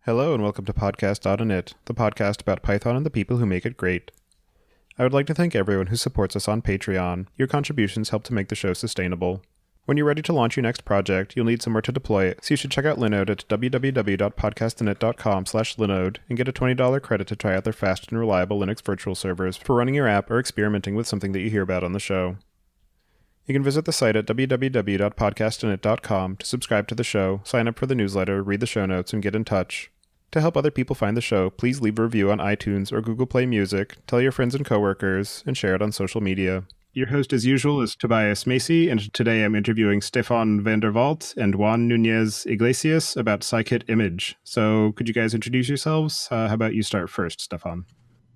Hello and welcome to Podcast.init, the podcast about Python and the people who make it great. I would like to thank everyone who supports us on Patreon. Your contributions help to make the show sustainable. When you're ready to launch your next project, you'll need somewhere to deploy it, so you should check out Linode at www.podcastinit.com/Linode and get a $20 credit to try out their fast and reliable Linux virtual servers for running your app or experimenting with something that you hear about on the show. You can visit the site at www.podcastinit.com to subscribe to the show, sign up for the newsletter, read the show notes, and get in touch. To help other people find the show, please leave a review on iTunes or Google Play Music, tell your friends and coworkers, and share it on social media. Your host, as usual, is Tobias Macy, and today I'm interviewing Stefan van der Walt and Juan Nunez-Iglesias about Scikit-Image. So could you guys introduce yourselves? How about you start first, Stefan?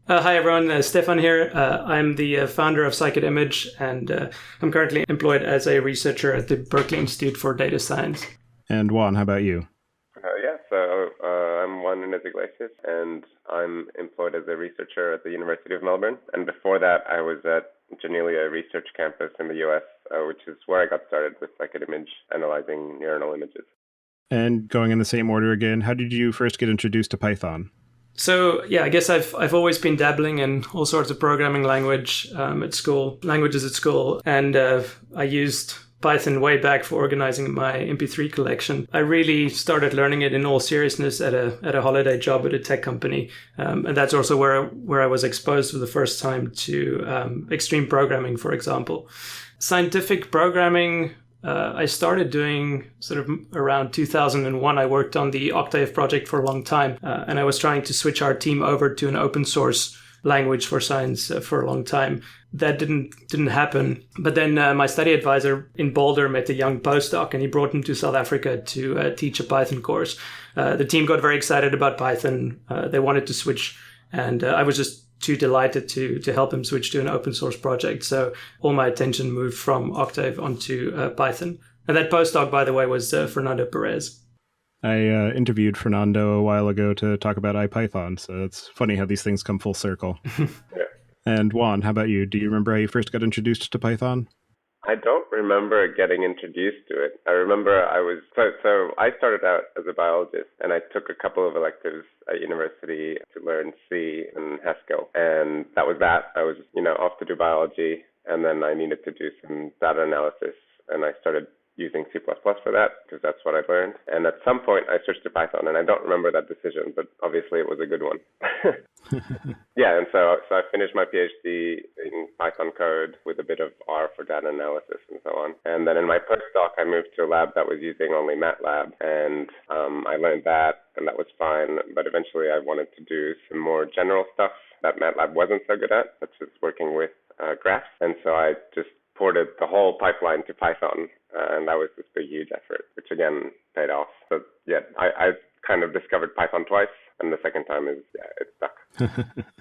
Hi, everyone. Stefan here. I'm the founder of Scikit-Image, and I'm currently employed as a researcher at the Berkeley Institute for Data Science. And Juan, how about you? I'm Juan Nunez-Iglesias, and I'm employed as a researcher at the University of Melbourne. And before that, I was at Janelia Research Campus in the US, which is where I got started with Scikit-Image, analyzing neuronal images. And going in the same order again, how did you first get introduced to Python? So, I guess I've always been dabbling in all sorts of programming languages at school, and I used Python way back for organizing my MP3 collection. I really started learning it in all seriousness at a holiday job at a tech company, and that's also where I was exposed for the first time to extreme programming, for example. Scientific programming, I started doing sort of around 2001. I worked on the Octave project for a long time, and I was trying to switch our team over to an open source language for science for a long time. That didn't happen. But then my study advisor in Boulder met a young postdoc, and he brought him to South Africa to teach a Python course. The team got very excited about Python. They wanted to switch, and I was just too delighted to help him switch to an open source project. So all my attention moved from Octave onto Python. And that postdoc, by the way, was Fernando Perez. I interviewed Fernando a while ago to talk about IPython, so it's funny how these things come full circle. Yeah. And Juan, how about you? Do you remember how you first got introduced to Python? I don't remember getting introduced to it. I remember so I started out as a biologist, and I took a couple of electives at university to learn C and Haskell, and that was that. I was, off to do biology, and then I needed to do some data analysis, and I started using C++ for that, because that's what I learned. And at some point, I switched to Python, and I don't remember that decision, but obviously it was a good one. Yeah, and so I finished my PhD in Python code with a bit of R for data analysis and so on. And then in my postdoc, I moved to a lab that was using only MATLAB, and I learned that, and that was fine. But eventually, I wanted to do some more general stuff that MATLAB wasn't so good at, such as working with graphs. And so I just ported the whole pipeline to Python, and that was just a huge effort, which again paid off. So yeah, I kind of discovered Python twice, and the second time it stuck.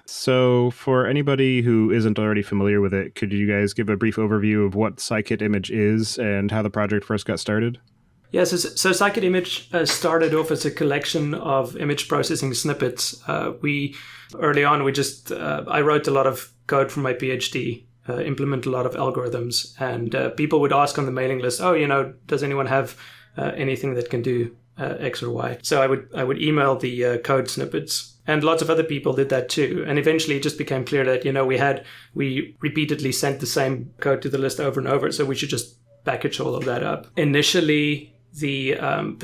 So for anybody who isn't already familiar with it, could you guys give a brief overview of what Scikit-Image is and how the project first got started? Yes, so Scikit-Image started off as a collection of image processing snippets. Early on, I wrote a lot of code for my PhD, implement a lot of algorithms, and people would ask on the mailing list, does anyone have anything that can do X or Y? So I would email the code snippets, and lots of other people did that too. And eventually it just became clear that, we repeatedly sent the same code to the list over and over, so we should just package all of that up. Initially, the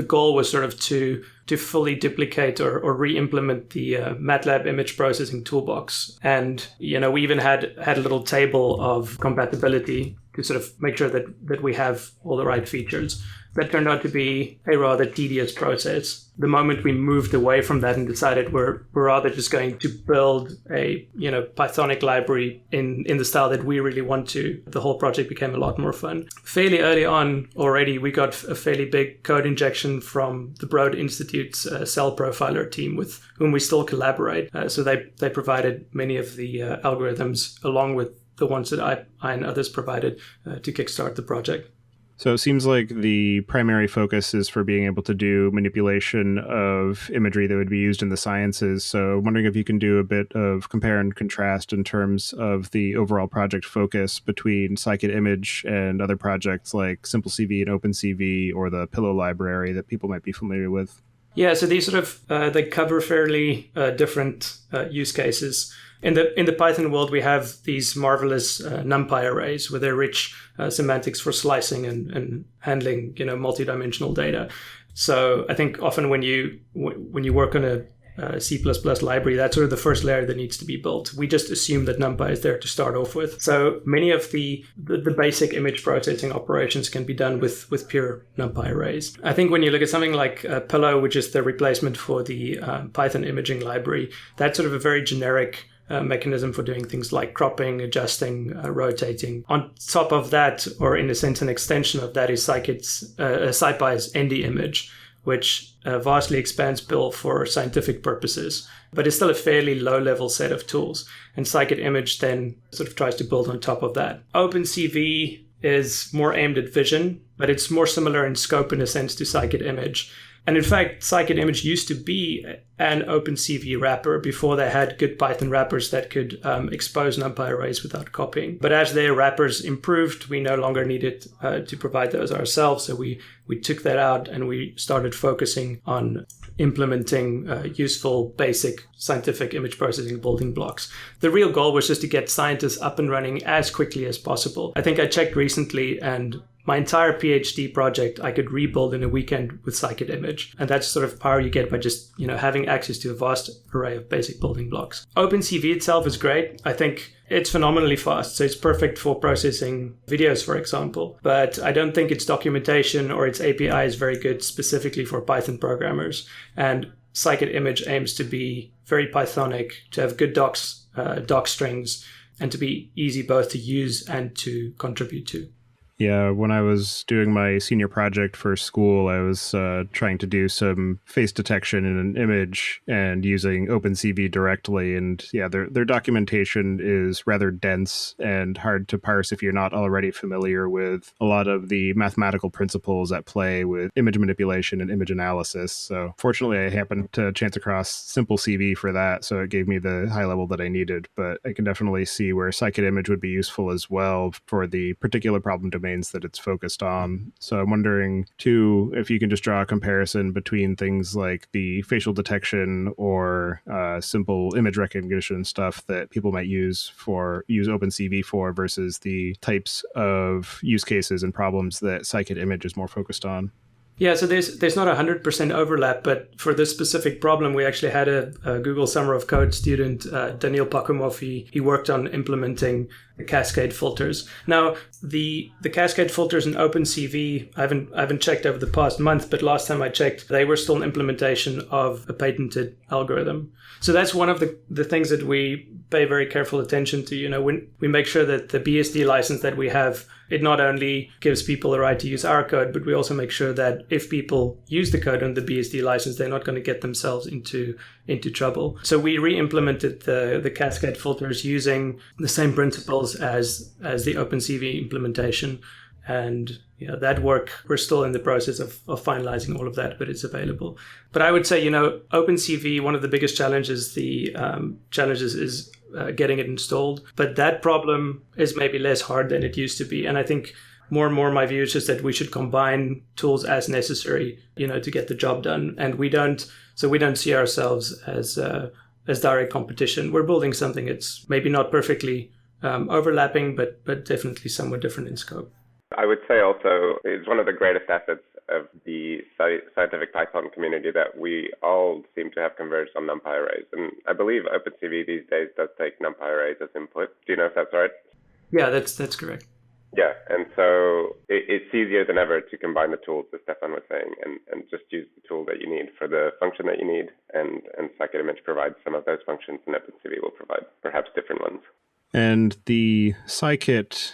goal was sort of to fully duplicate or re-implement the MATLAB image processing toolbox. And, we even had a little table of compatibility to sort of make sure that we have all the right features. That turned out to be a rather tedious process. The moment we moved away from that and decided we're rather just going to build a Pythonic library in the style that we really want to, the whole project became a lot more fun. Fairly early on already, we got a fairly big code injection from the Broad Institute's cell profiler team, with whom we still collaborate. So they provided many of the algorithms along with the ones that I and others provided to kickstart the project. So it seems like the primary focus is for being able to do manipulation of imagery that would be used in the sciences. So I'm wondering if you can do a bit of compare and contrast in terms of the overall project focus between Scikit-Image and other projects like SimpleCV and OpenCV, or the Pillow library that people might be familiar with. Yeah, so these sort of they cover fairly different use cases. In the Python world, we have these marvelous NumPy arrays with their rich semantics for slicing and handling, multidimensional data. So I think often when you work on a C++ library, that's sort of the first layer that needs to be built. We just assume that NumPy is there to start off with. So many of the basic image processing operations can be done with pure NumPy arrays. I think when you look at something like Pillow, which is the replacement for the Python imaging library, that's sort of a very generic mechanism for doing things like cropping, adjusting, rotating. On top of that, or in a sense an extension of that, is SciPy's ND-Image, which vastly expands Bill for scientific purposes, but it's still a fairly low-level set of tools. And Scikit-Image then sort of tries to build on top of that. OpenCV is more aimed at vision, but it's more similar in scope in a sense to Scikit-Image. And in fact, Scikit-Image used to be an OpenCV wrapper before they had good Python wrappers that could expose NumPy arrays without copying. But as their wrappers improved, we no longer needed to provide those ourselves. So we took that out and we started focusing on implementing useful, basic scientific image processing building blocks. The real goal was just to get scientists up and running as quickly as possible. I think I checked recently, and my entire PhD project I could rebuild in a weekend with Scikit-Image. And that's sort of power you get by just, having access to a vast array of basic building blocks. OpenCV itself is great. I think it's phenomenally fast. So it's perfect for processing videos, for example. But I don't think its documentation or its API is very good specifically for Python programmers. And Scikit-Image aims to be very Pythonic, to have good docs strings, and to be easy both to use and to contribute to. Yeah, when I was doing my senior project for school, I was trying to do some face detection in an image and using OpenCV directly. And yeah, their documentation is rather dense and hard to parse if you're not already familiar with a lot of the mathematical principles at play with image manipulation and image analysis. So fortunately, I happened to chance across SimpleCV for that, so it gave me the high level that I needed. But I can definitely see where Scikit-Image would be useful as well for the particular problem domains that it's focused on. So I'm wondering too if you can just draw a comparison between things like the facial detection or simple image recognition stuff that people might use OpenCV for versus the types of use cases and problems that Scikit-Image is more focused on. Yeah, so there's not 100% overlap, but for this specific problem, we actually had a Google Summer of Code student, Daniil Pakumov. He worked on implementing the cascade filters. Now, the cascade filters in OpenCV, I haven't checked over the past month, but last time I checked, they were still an implementation of a patented algorithm. So that's one of the things that we pay very careful attention to. When we make sure that the BSD license that we have, it not only gives people the right to use our code, but we also make sure that if people use the code on the BSD license, they're not going to get themselves into trouble. So we re-implemented the cascade filters using the same principles as the OpenCV implementation. And that work, we're still in the process of finalizing all of that, but it's available. But I would say, OpenCV, one of the biggest challenges is getting it installed. But that problem is maybe less hard than it used to be. And I think more and more my view is just that we should combine tools as necessary, to get the job done. And we don't see ourselves as direct competition. We're building something that's maybe not perfectly overlapping, but definitely somewhat different in scope. I would say also it's one of the greatest assets of the scientific Python community that we all seem to have converged on NumPy arrays. And I believe OpenCV these days does take NumPy arrays as input. Do you know if that's right? Yeah, that's correct. Yeah, and so it's easier than ever to combine the tools, as Stefan was saying, and just use the tool that you need for the function that you need. And Scikit-Image provides some of those functions, and OpenCV will provide perhaps different ones. And the Scikit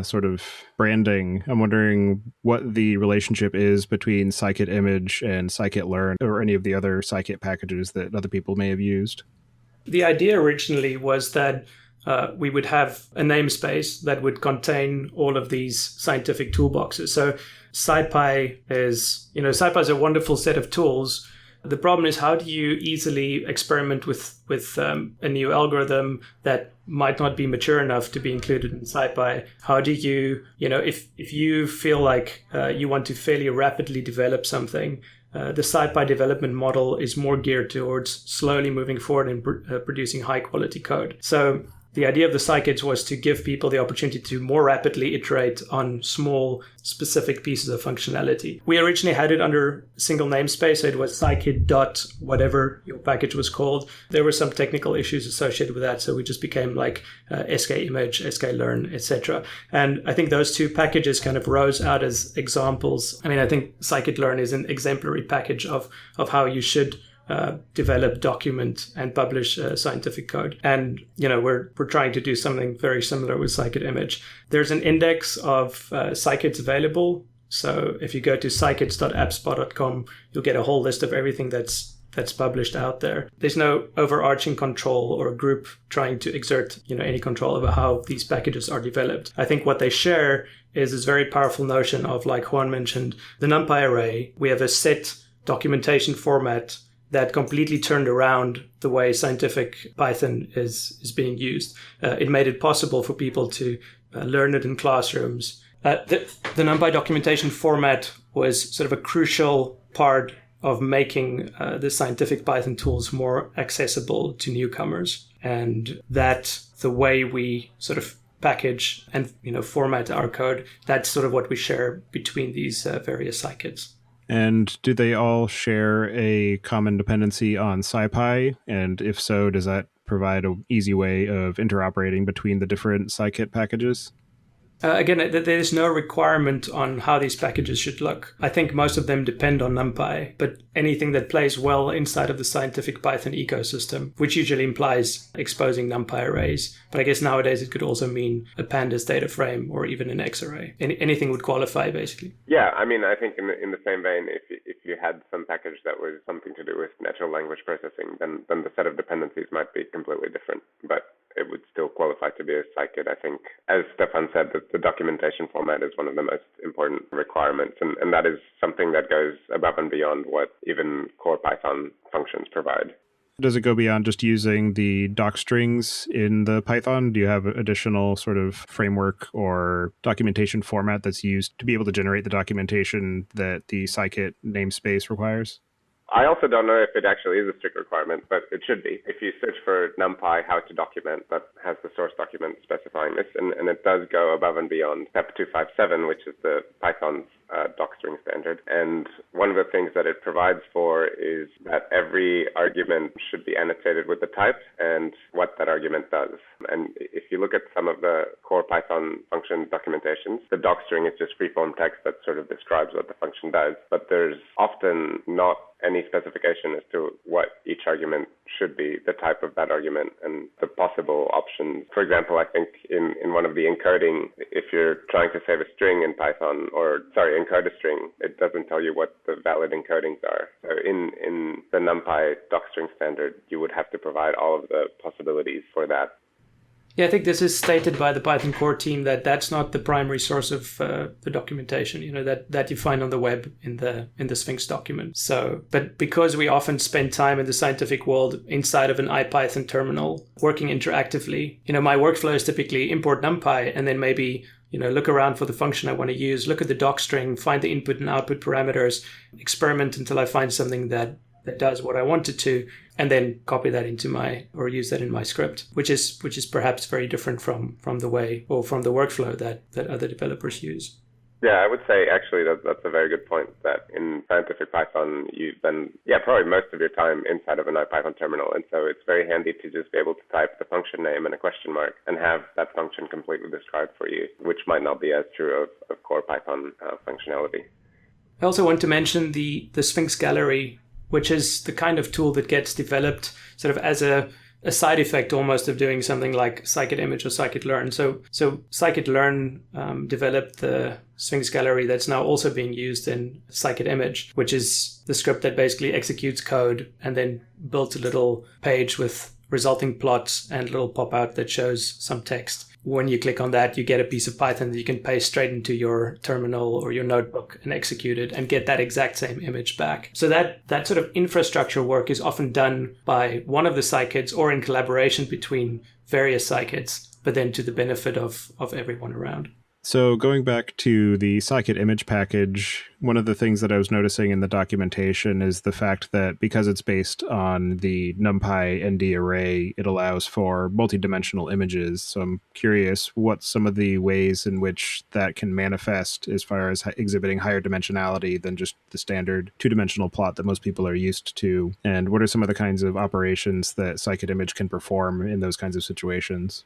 sort of branding, I'm wondering what the relationship is between Scikit-Image and scikit-learn or any of the other Scikit packages that other people may have used. The idea originally was that we would have a namespace that would contain all of these scientific toolboxes. So SciPy is a wonderful set of tools. The problem is, how do you easily experiment with a new algorithm that might not be mature enough to be included in SciPy? How do you, if you feel like you want to fairly rapidly develop something, the SciPy development model is more geared towards slowly moving forward and producing high quality code. So the idea of the Scikits was to give people the opportunity to more rapidly iterate on small, specific pieces of functionality. We originally had it under a single namespace, so it was scikit whatever your package was called. There were some technical issues associated with that, so we just became like Scikit-Image, Scikit-Learn, etc. And I think those two packages kind of rose out as examples. I mean, I think Scikit-Learn is an exemplary package of how you should develop, document, and publish scientific code. And, we're trying to do something very similar with Scikit-Image. There's an index of scikits available. So if you go to scikits.appspot.com, you'll get a whole list of everything that's published out there. There's no overarching control or a group trying to exert, any control over how these packages are developed. I think what they share is this very powerful notion of, like Juan mentioned, the NumPy array. We have a set documentation format that completely turned around the way scientific Python is being used. It made it possible for people to learn it in classrooms. The NumPy documentation format was sort of a crucial part of making the scientific Python tools more accessible to newcomers. And that the way we sort of package and format our code, that's sort of what we share between these various scikits. And do they all share a common dependency on SciPy? And if so, does that provide an easy way of interoperating between the different scikit packages? Again, there's no requirement on how these packages should look. I think most of them depend on NumPy, but anything that plays well inside of the scientific Python ecosystem, which usually implies exposing NumPy arrays. But I guess nowadays it could also mean a pandas data frame or even an X array. Anything would qualify, basically. Yeah, I mean, I think in the same vein, if you had some package that was something to do with natural language processing, then the set of dependencies might be completely different. But it would still qualify to be a scikit. I think, as Stefan said, that the documentation format is one of the most important requirements, and that is something that goes above and beyond what even core Python functions provide. Does it go beyond just using the doc strings in the Python? Do you have additional sort of framework or documentation format that's used to be able to generate the documentation that the scikit namespace requires? I also don't know if it actually is a strict requirement, but it should be. If you search for NumPy how to document, that has the source document specifying this, and it does go above and beyond step 257, which is the Python's docstring standard. And one of the things that it provides for is that every argument should be annotated with the type and what that argument does. And if you look at some of the core Python function documentations, the docstring is just freeform text that sort of describes what the function does, but there's often not any specification as to what each argument should be, the type of that argument, and the possible options. For example, I think in one of the encoding, if you're trying to save a string in Python, encode a string, it doesn't tell you what the valid encodings are. So in the NumPy docstring standard, you would have to provide all of the possibilities for that. Yeah, I think this is stated by the Python core team that that's not the primary source of the documentation, that you find on the web in the Sphinx document. So, but because we often spend time in the scientific world inside of an IPython terminal working interactively, my workflow is typically import NumPy and then maybe look around for the function I want to use, look at the docstring, find the input and output parameters, experiment until I find something that does what I want it to, and then copy that into or use that in my script, which is perhaps very different from the way or from the workflow that other developers use. Yeah, I would say actually that's a very good point, that in scientific Python, you spend probably most of your time inside of an IPython terminal. And so it's very handy to just be able to type the function name and a question mark and have that function completely described for you, which might not be as true of core Python functionality. I also want to mention the Sphinx gallery, which is the kind of tool that gets developed sort of as a side effect almost of doing something like Scikit-Image or Scikit-Learn. So Scikit-Learn developed the Sphinx gallery that's now also being used in Scikit-Image, which is the script that basically executes code and then builds a little page with resulting plots and a little pop-out that shows some text. When you click on that, you get a piece of Python that you can paste straight into your terminal or your notebook and execute it and get that exact same image back. So that sort of infrastructure work is often done by one of the scikits or in collaboration between various scikits, but then to the benefit of everyone around. So going back to the Scikit-Image package, one of the things that I was noticing in the documentation is the fact that because it's based on the NumPy ND array, it allows for multidimensional images. So I'm curious what some of the ways in which that can manifest as far as exhibiting higher dimensionality than just the standard two-dimensional plot that most people are used to. And what are some of the kinds of operations that Scikit-Image can perform in those kinds of situations?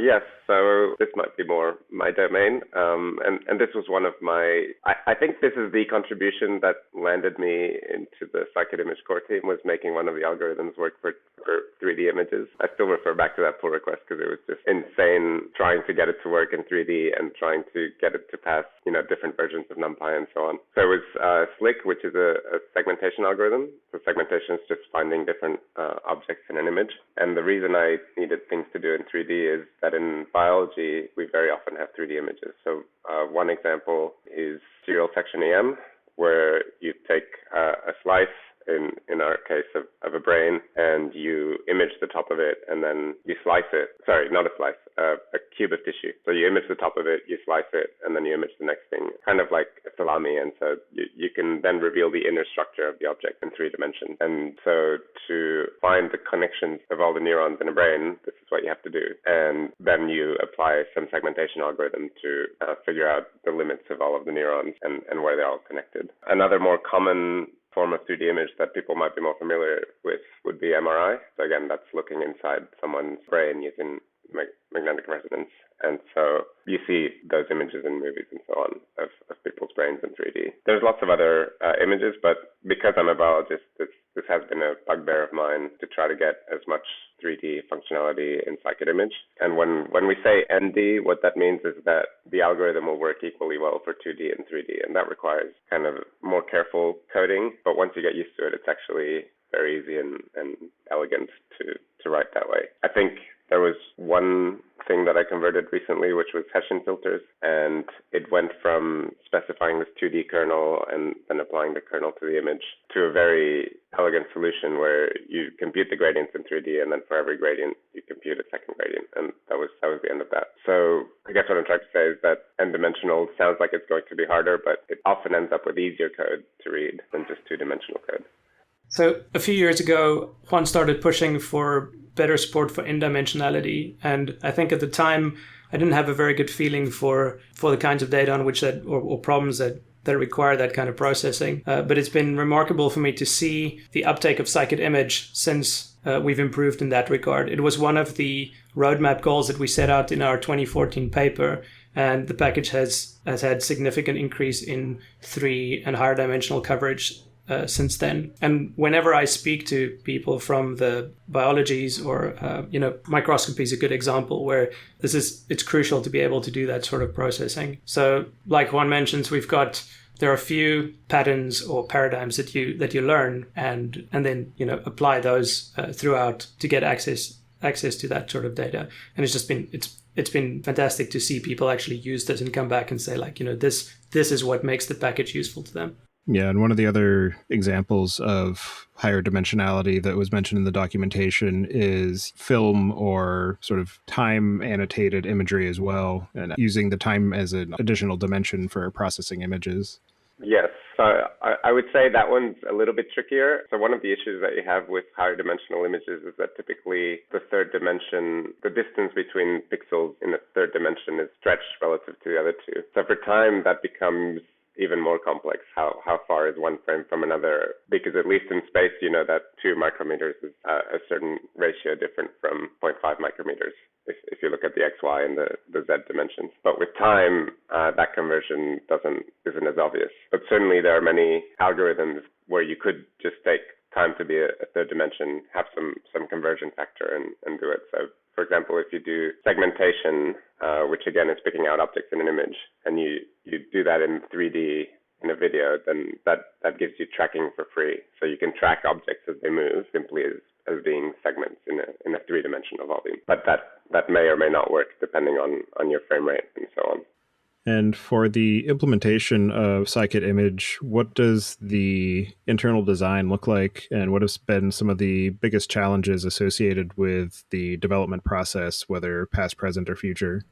Yes, so this might be more my domain. And this was one of I think this is the contribution that landed me into the Scikit-Image core team, was making one of the algorithms work for 3D images. I still refer back to that pull request because it was just insane trying to get it to work in 3D and trying to get it to pass, different versions of NumPy and so on. So it was Slick, which is a segmentation algorithm. So segmentation is just finding different objects in an image. And the reason I needed things to do in 3D is that in biology, we very often have 3D images. So one example is serial section EM, where you take a slice, in our case of a brain, and you image the top of it, and then you slice it. Sorry, not a slice, a cube of tissue. So you image the top of it, you slice it, and then you image the next thing, kind of like a salami. And so you can then reveal the inner structure of the object in 3 dimensions. And so to find the connections of all the neurons in a brain, this is what you have to do. And then you apply some segmentation algorithm to figure out the limits of all of the neurons and where they're all connected. Another more common form of 3D image that people might be more familiar with would be MRI. So again, that's looking inside someone's brain using magnetic resonance. And so you see those images in movies and so on of people's brains in 3D. There's lots of other images, but because I'm a biologist, this has been a bugbear of mine to try to get as much 3D functionality in Scikit-Image. And when we say ND, what that means is that the algorithm will work equally well for 2D and 3D, and that requires kind of more careful coding. But once you get used to it, it's actually very easy and elegant to write that way. I think there was one thing that I converted recently, which was Hessian filters, and it went from specifying this 2D kernel and then applying the kernel to the image to a very elegant solution where you compute the gradients in 3D, and then for every gradient, you compute a second gradient, and that was the end of that. So I guess what I'm trying to say is that n-dimensional sounds like it's going to be harder, but it often ends up with easier code to read than just two-dimensional code. So a few years ago, Juan started pushing for better support for n-dimensionality. And I think at the time, I didn't have a very good feeling for the kinds of data on which that, or problems that require that kind of processing. But it's been remarkable for me to see the uptake of Scikit-Image since we've improved in that regard. It was one of the roadmap goals that we set out in our 2014 paper. And the package has had significant increase in 3 and higher dimensional coverage since then. And whenever I speak to people from the biologies or, microscopy is a good example where it's crucial to be able to do that sort of processing. So like Juan mentions, there are a few patterns or paradigms that you learn and then, apply those throughout to get access to that sort of data. And it's been fantastic to see people actually use this and come back and say this is what makes the package useful to them. Yeah, and one of the other examples of higher dimensionality that was mentioned in the documentation is film or sort of time annotated imagery as well, and using the time as an additional dimension for processing images. Yes, so I would say that one's a little bit trickier. So one of the issues that you have with higher dimensional images is that typically the third dimension, the distance between pixels in the third dimension is stretched relative to the other two. So for time, that becomes even more complex. How far is one frame from another? Because at least in space, you know that 2 micrometers is a certain ratio different from 0.5 micrometers if you look at the X, Y, and the Z dimensions. But with time, that conversion isn't as obvious. But certainly there are many algorithms where you could just take time to be a third dimension, have some conversion factor and do it. So for example, if you do segmentation, which again is picking out objects in an image, and you do that in 3D in a video, then that gives you tracking for free. So you can track objects as they move simply as being segments in a 3-dimensional volume. But that may or may not work depending on your frame rate and so on. And for the implementation of Scikit-Image, what does the internal design look like, and what has been some of the biggest challenges associated with the development process, whether past, present, or future?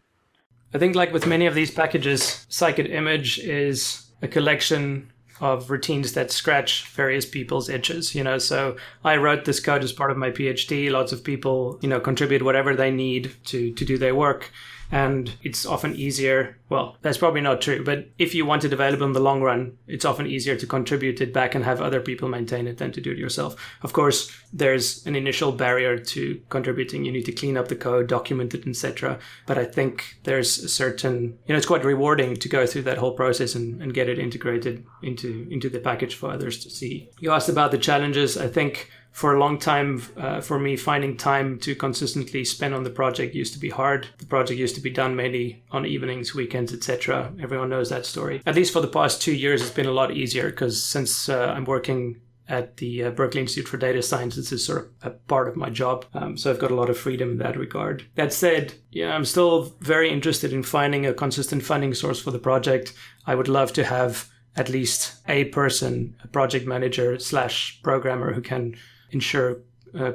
I think like with many of these packages, Scikit-Image is a collection of routines that scratch various people's itches, So I wrote this code as part of my PhD. Lots of people, contribute whatever they need to do their work. And it's often easier. Well, that's probably not true, but if you want it available in the long run, it's often easier to contribute it back and have other people maintain it than to do it yourself. Of course, there's an initial barrier to contributing. You need to clean up the code, document it, etc. But I think there's a certain, it's quite rewarding to go through that whole process and get it integrated into the package for others to see. You asked about the challenges. I think for a long time, for me, finding time to consistently spend on the project used to be hard. The project used to be done mainly on evenings, weekends, etc. Everyone knows that story. At least for the past 2 years, it's been a lot easier because since I'm working at the Berkeley Institute for Data Science, this is sort of a part of my job. So I've got a lot of freedom in that regard. That said, I'm still very interested in finding a consistent funding source for the project. I would love to have at least a person, a project manager / programmer who can ensure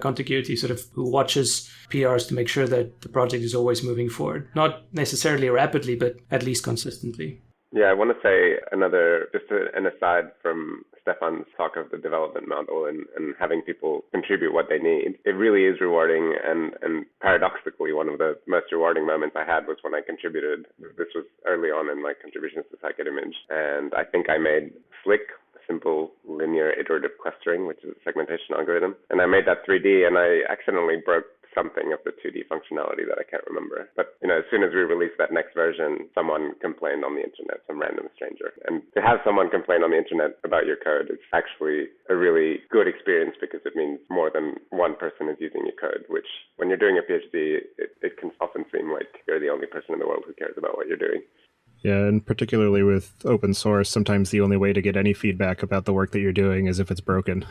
contiguity, sort of who watches PRs to make sure that the project is always moving forward. Not necessarily rapidly, but at least consistently. Yeah, I want to say an aside from Stefan's talk of the development model and having people contribute what they need. It really is rewarding, and paradoxically, one of the most rewarding moments I had was when I contributed. This was early on in my contributions to Scikit-Image, and I think I made Slick, simple linear iterative clustering, which is a segmentation algorithm. And I made that 3D, and I accidentally broke something of the 2D functionality that I can't remember. But, as soon as we released that next version, someone complained on the internet, some random stranger. And to have someone complain on the internet about your code is actually a really good experience because it means more than one person is using your code, which when you're doing a PhD, it can often seem like you're the only person in the world who cares about what you're doing. Yeah, and particularly with open source, sometimes the only way to get any feedback about the work that you're doing is if it's broken.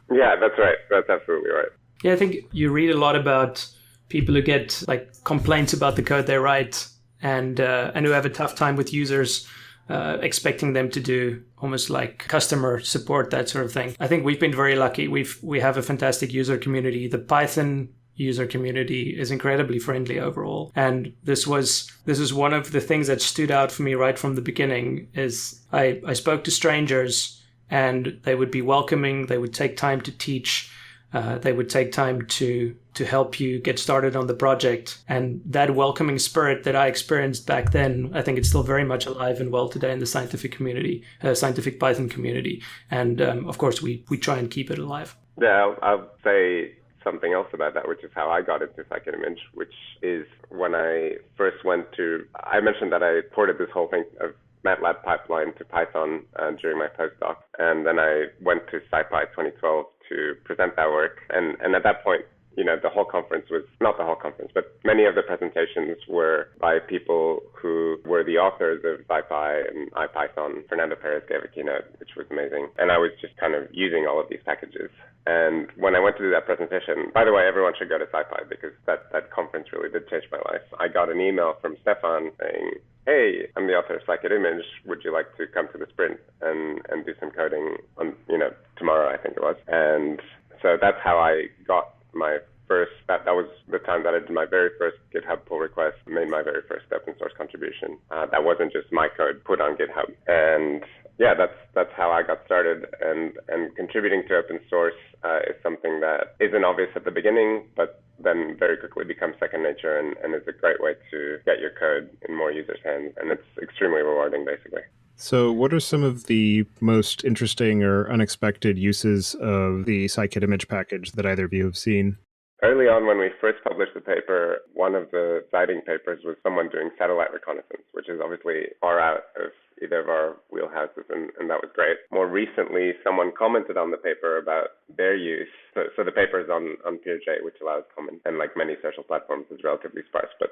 Yeah, that's right. That's absolutely right. Yeah, I think you read a lot about people who get complaints about the code they write and who have a tough time with users expecting them to do almost like customer support, that sort of thing. I think we've been very lucky. We have a fantastic user community. The Python user community is incredibly friendly overall. And this is one of the things that stood out for me right from the beginning is I spoke to strangers and they would be welcoming. They would take time to teach. They would take time to help you get started on the project. And that welcoming spirit that I experienced back then, I think it's still very much alive and well today in the scientific community, scientific Python community. And of course, we try and keep it alive. Yeah, I'll say something else about that, which is how I got into Scikit-Image, which is when I first I mentioned that I ported this whole thing of MATLAB pipeline to Python during my postdoc. And then I went to SciPy 2012 to present that work. And at that point, the whole conference was, not the whole conference, but many of the presentations were by people who were the authors of SciPy and IPython. Fernando Perez gave a keynote, which was amazing. And I was just kind of using all of these packages. And when I went to do that presentation, by the way, everyone should go to SciPy because that conference really did change my life. I got an email from Stefan saying, hey, I'm the author of Scikit-Image. Would you like to come to the sprint and do some coding on, tomorrow, I think it was. And so that's how I got my first, that was the time that I did my very first GitHub pull request, made my very first open source contribution. That wasn't just my code put on GitHub. And yeah, that's how I got started. And contributing to open source is something that isn't obvious at the beginning, but then very quickly becomes second nature and is a great way to get your code in more users' hands. And it's extremely rewarding, basically. So what are some of the most interesting or unexpected uses of the Scikit-Image package that either of you have seen? Early on, when we first published the paper, one of the citing papers was someone doing satellite reconnaissance, which is obviously far out of either of our wheelhouses, and that was great. More recently, someone commented on the paper about their use. So the paper is on PeerJ, which allows comment, and like many social platforms, is relatively sparse, but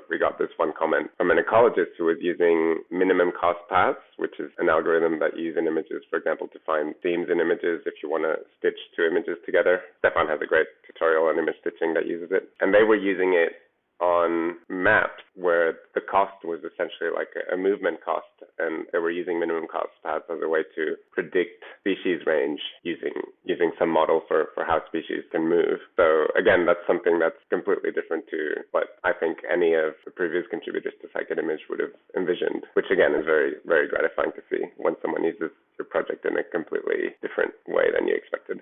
we got this one comment from an ecologist who was using minimum cost paths, which is an algorithm that you use in images, for example, to find themes in images if you want to stitch two images together. Stefan has a great tutorial on image stitching that uses it. And they were using it on maps where the cost was essentially like a movement cost, and they were using minimum cost paths as a way to predict species range using some model for how species can move. So again, that's something that's completely different to what I think any of the previous contributors to Scikit-Image would have envisioned, which again is very, very gratifying to see when someone uses your project in a completely different way than you expected.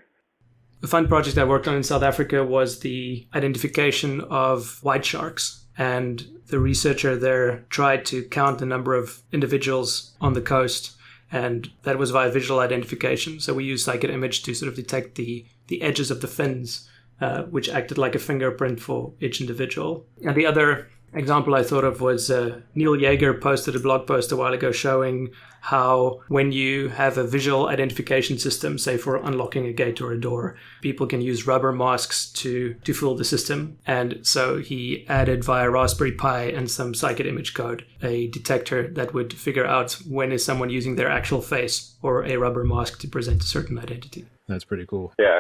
A fun project I worked on in South Africa was the identification of white sharks. And the researcher there tried to count the number of individuals on the coast. And that was via visual identification. So we used Scikit-Image to sort of detect the edges of the fins, which acted like a fingerprint for each individual. And the other example I thought of was Neil Yeager posted a blog post a while ago showing how when you have a visual identification system, say for unlocking a gate or a door, people can use rubber masks to fool the system. And so he added via Raspberry Pi and some Scikit-Image code a detector that would figure out when is someone using their actual face or a rubber mask to present a certain identity. That's pretty cool. Yeah.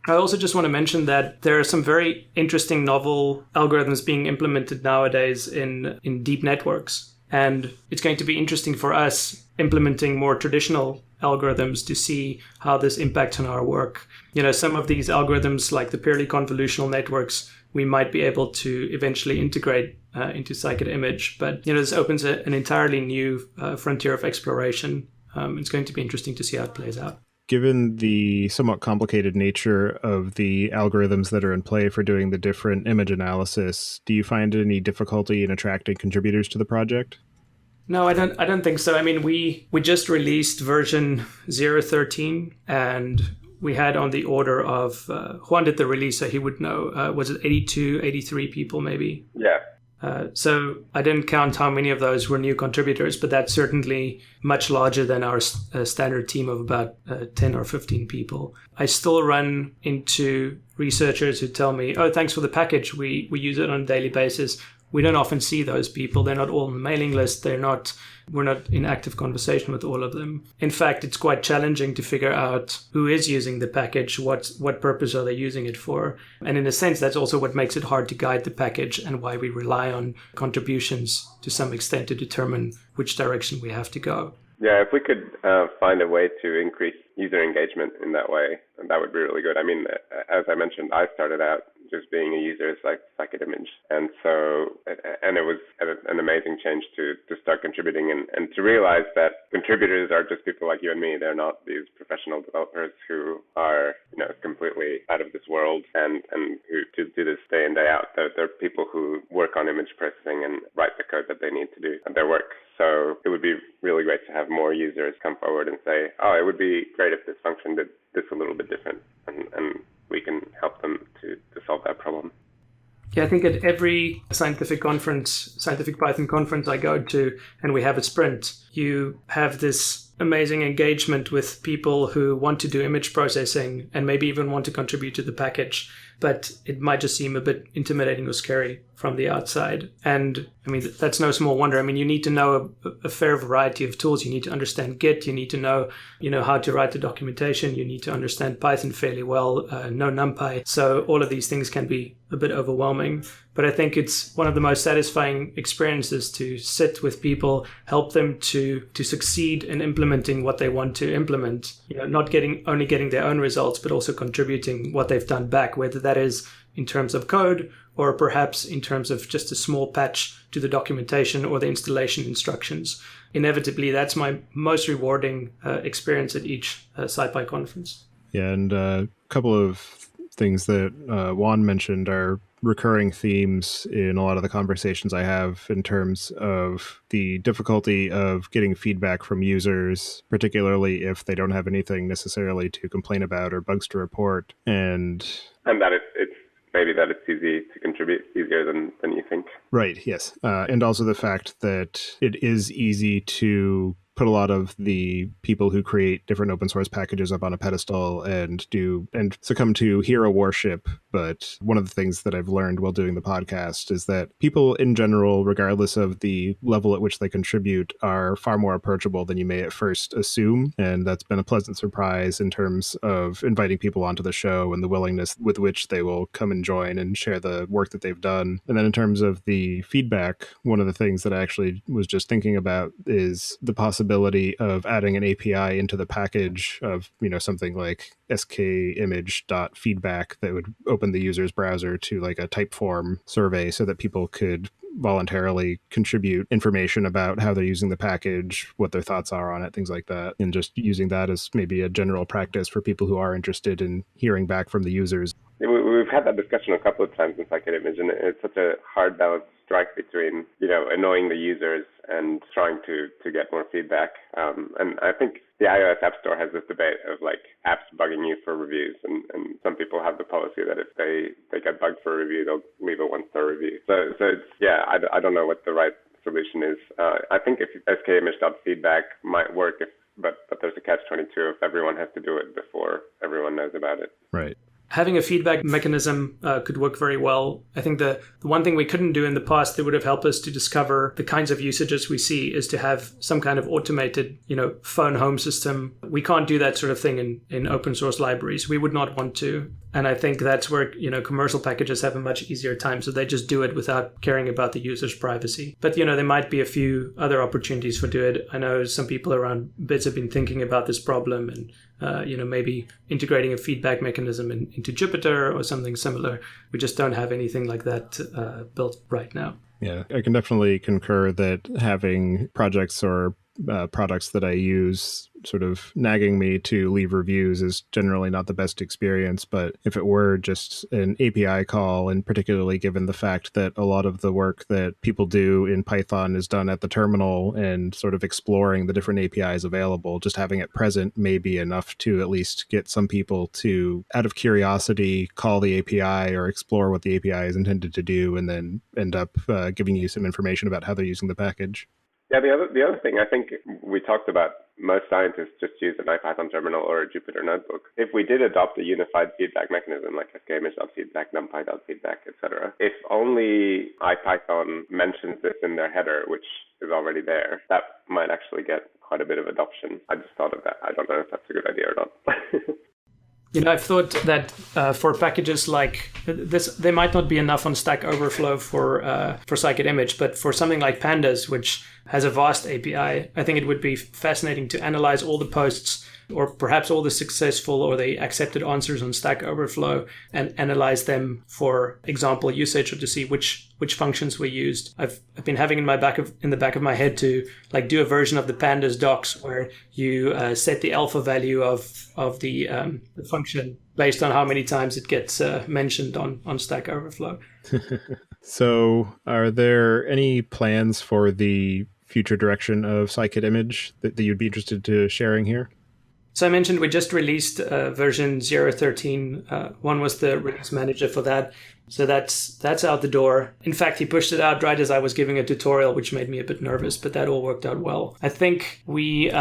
I also just want to mention that there are some very interesting novel algorithms being implemented nowadays in deep networks. And it's going to be interesting for us implementing more traditional algorithms to see how this impacts on our work. You know, some of these algorithms, like the purely convolutional networks, we might be able to eventually integrate into Scikit-Image. But, you know, this opens an entirely new frontier of exploration. It's going to be interesting to see how it plays out. Given the somewhat complicated nature of the algorithms that are in play for doing the different image analysis, do you find any difficulty in attracting contributors to the project? No, I don't think so. I mean, we just released version 0.13, and we had on the order of, Juan did the release, so he would know, was it 82, 83 people maybe? Yeah. So I didn't count how many of those were new contributors, but that's certainly much larger than our standard team of about 10 or 15 people. I still run into researchers who tell me, oh, thanks for the package. We use it on a daily basis. We don't often see those people. They're not all on the mailing list. We're not in active conversation with all of them. In fact, it's quite challenging to figure out who is using the package, what purpose are they using it for. And in a sense, that's also what makes it hard to guide the package and why we rely on contributions to some extent to determine which direction we have to go. Yeah, if we could find a way to increase user engagement in that way, that would be really good. I mean, as I mentioned, I started out just being a user of Scikit-Image. And it was an amazing change to start contributing and to realize that contributors are just people like you and me. They're not these professional developers who are, completely out of this world and who do this day in, day out. They're people who work on image processing and write the code that they need to do their work. So it would be really great to have more users come forward and say, oh, it would be great if this function did this a little bit different, and we can help them to solve that problem. Yeah, I think at every scientific Python conference I go to, and we have a sprint, you have this amazing engagement with people who want to do image processing and maybe even want to contribute to the package, but it might just seem a bit intimidating or scary from the outside. And I mean, that's no small wonder. I mean, you need to know a fair variety of tools. You need to understand Git. You need to know, how to write the documentation. You need to understand Python fairly well, know NumPy. So all of these things can be a bit overwhelming. But I think it's one of the most satisfying experiences to sit with people, help them to succeed in implementing what they want to implement. Not only getting their own results, but also contributing what they've done back, whether that is in terms of code or perhaps in terms of just a small patch to the documentation or the installation instructions. Inevitably, that's my most rewarding experience at each SciPy conference. Yeah, and a couple of things that Juan mentioned are recurring themes in a lot of the conversations I have in terms of the difficulty of getting feedback from users, particularly if they don't have anything necessarily to complain about or bugs to report. And that it's maybe that it's easy to contribute, easier than you think. Right, yes. And also the fact that it is easy to put a lot of the people who create different open source packages up on a pedestal and succumb to hero worship but one of the things that I've learned while doing the podcast is that people in general, regardless of the level at which they contribute, are far more approachable than you may at first assume. And that's been a pleasant surprise in terms of inviting people onto the show and the willingness with which they will come and join and share the work that they've done. And then in terms of the feedback, one of the things that I actually was just thinking about is the possibility of adding an API into the package of, something like Scikit-Image.feedback that would open the user's browser to like a typeform survey so that people could voluntarily contribute information about how they're using the package, what their thoughts are on it, things like that, and just using that as maybe a general practice for people who are interested in hearing back from the users. We've had that discussion a couple of times in Scikit-Image, and it's such a hard balance to strike between, annoying the users and trying to get more feedback. And I think the iOS App Store has this debate of like apps bugging you for reviews, and some people have the policy that if they get bugged for a review, they'll leave a 1-star review. So it's, I don't know what the right solution is. I think if Scikit-Image.feedback might work, but there's a catch-22 if everyone has to do it before everyone knows about it. Right. Having a feedback mechanism could work very well. I think the one thing we couldn't do in the past that would have helped us to discover the kinds of usages we see is to have some kind of automated, phone home system. We can't do that sort of thing in open source libraries. We would not want to. And I think that's where, commercial packages have a much easier time. So they just do it without caring about the user's privacy. But, there might be a few other opportunities for doing it. I know some people around Bits have been thinking about this problem and, maybe integrating a feedback mechanism into Jupyter or something similar. We just don't have anything like that built right now. Yeah, I can definitely concur that having projects or products that I use sort of nagging me to leave reviews is generally not the best experience. But if it were just an API call, and particularly given the fact that a lot of the work that people do in Python is done at the terminal and sort of exploring the different APIs available, just having it present may be enough to at least get some people to, out of curiosity, call the API or explore what the API is intended to do, and then end up giving you some information about how they're using the package. Yeah, the other thing I think we talked about, most scientists just use an IPython terminal or a Jupyter notebook. If we did adopt a unified feedback mechanism like Scikit-Image.feedback, NumPy.feedback, etc., if only IPython mentions this in their header, which is already there, that might actually get quite a bit of adoption. I just thought of that. I don't know if that's a good idea or not. I've thought that for packages like this, there might not be enough on Stack Overflow for Scikit-Image, but for something like Pandas, which has a vast API, I think it would be fascinating to analyze all the posts or perhaps all the successful or the accepted answers on Stack Overflow and analyze them for example usage, or to see which functions were used. I've been having in the back of my head to like do a version of the Pandas docs where you set the alpha value of the function based on how many times it gets mentioned on Stack Overflow. So are there any plans for the future direction of Scikit-Image that you'd be interested to sharing here? So I mentioned we just released version 0.13. Juan was the release manager for that. So that's out the door. In fact, he pushed it out right as I was giving a tutorial, which made me a bit nervous, but that all worked out well. I think we've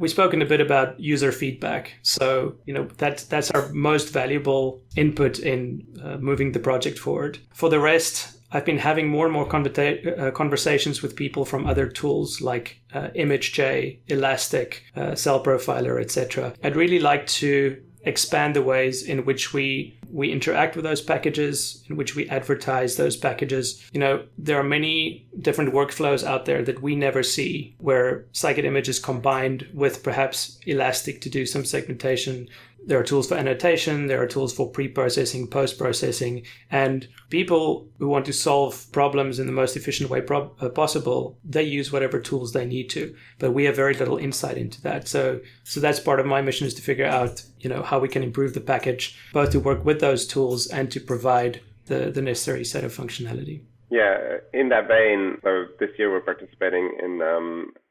spoken a bit about user feedback. So, that's our most valuable input in moving the project forward. For the rest, I've been having more and more conversations with people from other tools like ImageJ, Elastic, Cell Profiler, etc. I'd really like to expand the ways in which we interact with those packages, in which we advertise those packages. There are many different workflows out there that we never see, where Scikit-Image is combined with perhaps Elastic to do some segmentation. There are tools for annotation, there are tools for pre-processing, post-processing, and people who want to solve problems in the most efficient way possible, they use whatever tools they need to. But we have very little insight into that. So that's part of my mission, is to figure out, how we can improve the package, both to work with those tools and to provide the necessary set of functionality. Yeah, in that vein, so this year we're participating in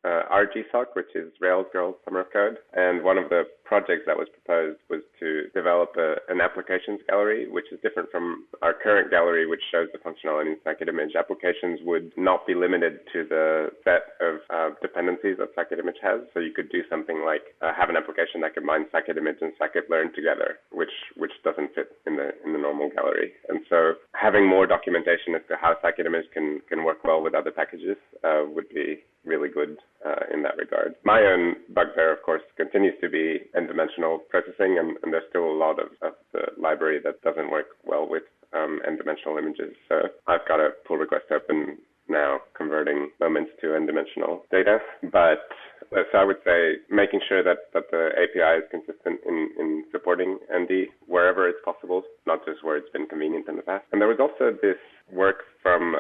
RGSOC, which is Rails Girls Summer of Code. And one of the projects that was proposed was to develop an applications gallery, which is different from our current gallery, which shows the functionality in Scikit-Image. Applications would not be limited to the set of dependencies that Scikit-Image has. So you could do something like have an application that combines Scikit-Image and Scikit-Learn together, which doesn't fit in the normal gallery. And so having more documentation as to how Scikit-Image can work well with other packages would be really good in that regard. My own bugbear, of course, continues to be n-dimensional processing, and there's still a lot of the library that doesn't work well with n-dimensional images. So I've got a pull request open now converting moments to n-dimensional data. But so I would say making sure that the API is consistent in supporting ND wherever it's possible, not just where it's been convenient in the past. And there was also this work from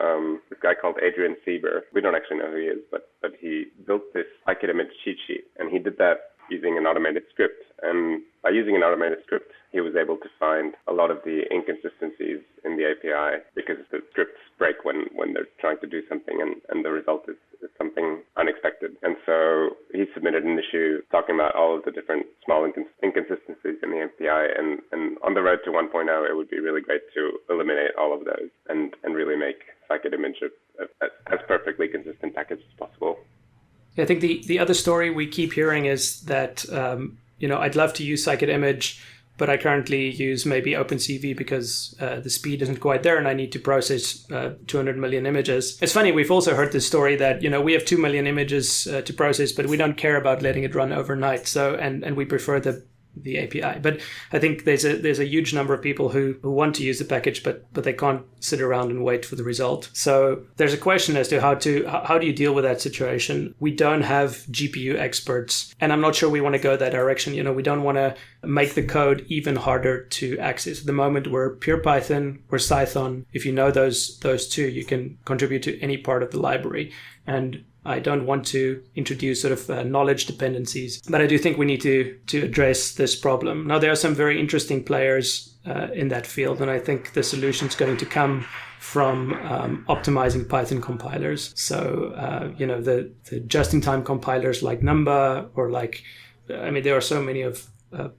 this guy called Adrian Sieber. We don't actually know who he is, but he built this Scikit-Image cheat sheet, and he did that using an automated script. And by using an automated script, he was able to find a lot of the inconsistencies in the API because the scripts break when they're trying to do something, and the result is something unexpected. And so he submitted an issue talking about all of the different small inconsistencies in the API. And on the road to 1.0, it would be really great to eliminate all of those and really make Scikit-Image as perfectly consistent package as possible. I think the other story we keep hearing is that, I'd love to use Scikit-Image, but I currently use maybe OpenCV because the speed isn't quite there and I need to process 200 million images. It's funny, we've also heard this story that, we have 2 million images to process, but we don't care about letting it run overnight. So, and we prefer the API. But I think there's a huge number of people who want to use the package, but they can't sit around and wait for the result. So there's a question as to how do you deal with that situation? We don't have GPU experts, and I'm not sure we want to go that direction. We don't want to make the code even harder to access. At the moment, we're pure Python, we're Python. If you know those two, you can contribute to any part of the library. And I don't want to introduce sort of knowledge dependencies, but I do think we need to address this problem. Now, there are some very interesting players in that field, and I think the solution is going to come from optimizing Python compilers. So, the just-in-time compilers like Numba or there are so many of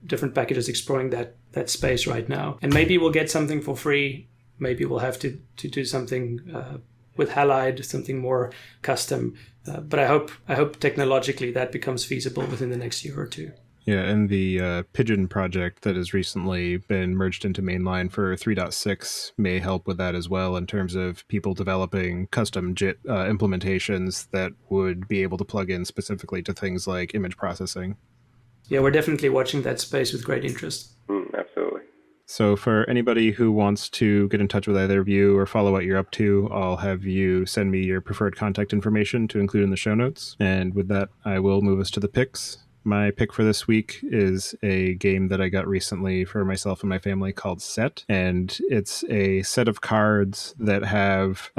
different packages exploring that space right now. And maybe we'll get something for free. Maybe we'll have to do something with Halide, something more custom. But I hope technologically that becomes feasible within the next year or two. Yeah, and the Pigeon project that has recently been merged into mainline for 3.6 may help with that as well in terms of people developing custom JIT implementations that would be able to plug in specifically to things like image processing. Yeah, we're definitely watching that space with great interest. Absolutely. So for anybody who wants to get in touch with either of you or follow what you're up to, I'll have you send me your preferred contact information to include in the show notes. And with that, I will move us to the picks. My pick for this week is a game that I got recently for myself and my family called Set. And it's a set of cards that have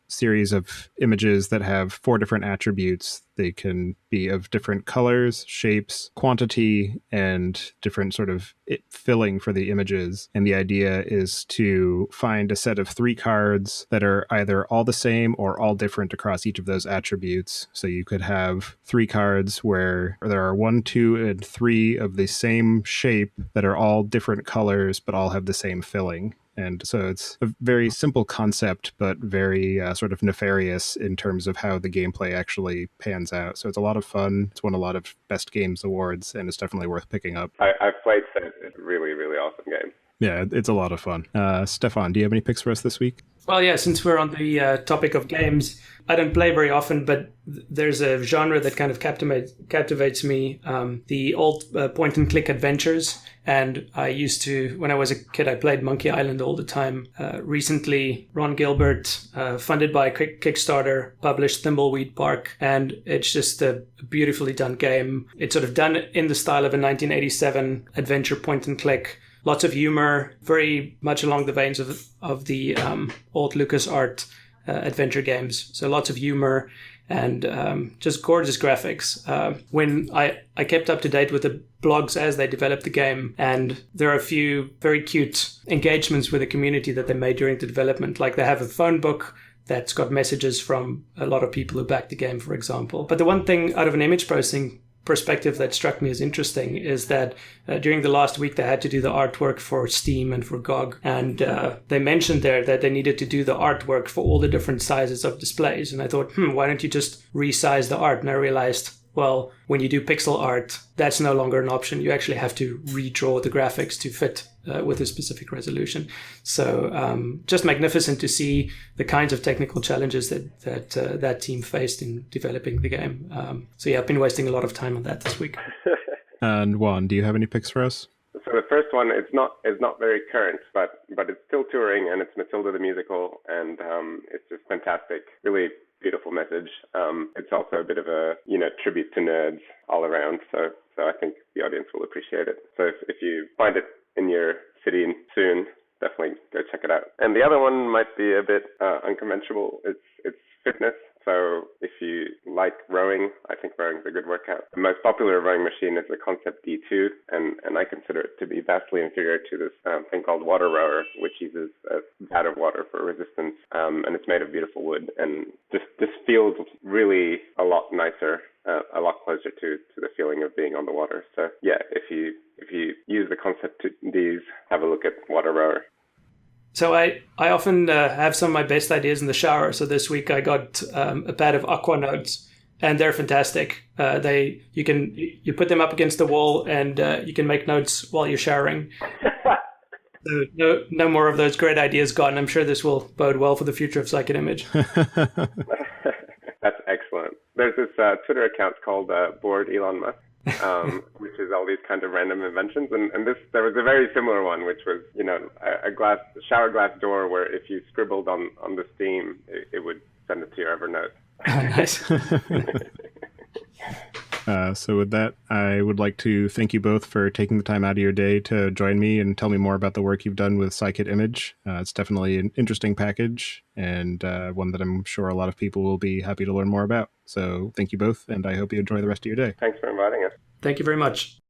series of images that have 4 different attributes. They can be of different colors, shapes, quantity, and different sort of filling for the images. And the idea is to find a set of 3 cards that are either all the same or all different across each of those attributes. So you could have 3 cards where there are 1, 2, and 3 of the same shape that are all different colors but all have the same filling. And so it's a very simple concept, but very sort of nefarious in terms of how the gameplay actually pans out. So it's a lot of fun. It's won a lot of Best Games awards, and it's definitely worth picking up. I've played Set. It's a really, really awesome game. Yeah, it's a lot of fun. Stefan, do you have any picks for us this week? Well, yeah, since we're on the topic of games, I don't play very often, but there's a genre that kind of captivates me, the old point-and-click adventures. And I used to, when I was a kid, I played Monkey Island all the time. Recently, Ron Gilbert, funded by Kickstarter, published Thimbleweed Park, and it's just a beautifully done game. It's sort of done in the style of a 1987 adventure point-and-click. Lots of humor, very much along the veins of the old LucasArts adventure games. So lots of humor and just gorgeous graphics. When I kept up to date with the blogs as they developed the game, and there are a few very cute engagements with the community that they made during the development. Like they have a phone book that's got messages from a lot of people who backed the game, for example. But the one thing out of an image processing perspective that struck me as interesting is that during the last week they had to do the artwork for Steam and for GOG, and they mentioned there that they needed to do the artwork for all the different sizes of displays. And I thought, why don't you just resize the art? And I realized, well, when you do pixel art, that's no longer an option. You actually have to redraw the graphics to fit with a specific resolution. So just magnificent to see the kinds of technical challenges that team faced in developing the game. So yeah, I've been wasting a lot of time on that this week. And Juan, do you have any picks for us? So the first one is not very current, but it's still touring, and it's Matilda the musical, and it's just fantastic. Really beautiful message. It's also a bit of a tribute to nerds all around. So I think the audience will appreciate it. So if you find it in your city soon, definitely go check it out. And the other one might be a bit unconventional. It's fitness. So if you like rowing, I think rowing is a good workout. The most popular rowing machine is the Concept D2, and I consider it to be vastly inferior to this thing called Water Rower, which uses a vat of water for resistance, and it's made of beautiful wood, and this feels really a lot nicer, a lot closer to the feeling of being on the water. So yeah, if you use the Concept Ds, have a look at Water Rower. So I often have some of my best ideas in the shower. So this week I got a pad of Aqua Notes, and they're fantastic. You put them up against the wall, and you can make notes while you're showering. So no more of those great ideas gone. I'm sure this will bode well for the future of Scikit-Image. That's excellent. There's this Twitter account called Bored Elon Musk. Which is all these kind of random inventions, and there was a very similar one, which was a shower glass door where if you scribbled on the steam, it would send it to your Evernote. Nice. So with that, I would like to thank you both for taking the time out of your day to join me and tell me more about the work you've done with Scikit-Image. It's definitely an interesting package, and one that I'm sure a lot of people will be happy to learn more about. So thank you both, and I hope you enjoy the rest of your day. Thanks for inviting us. Thank you very much.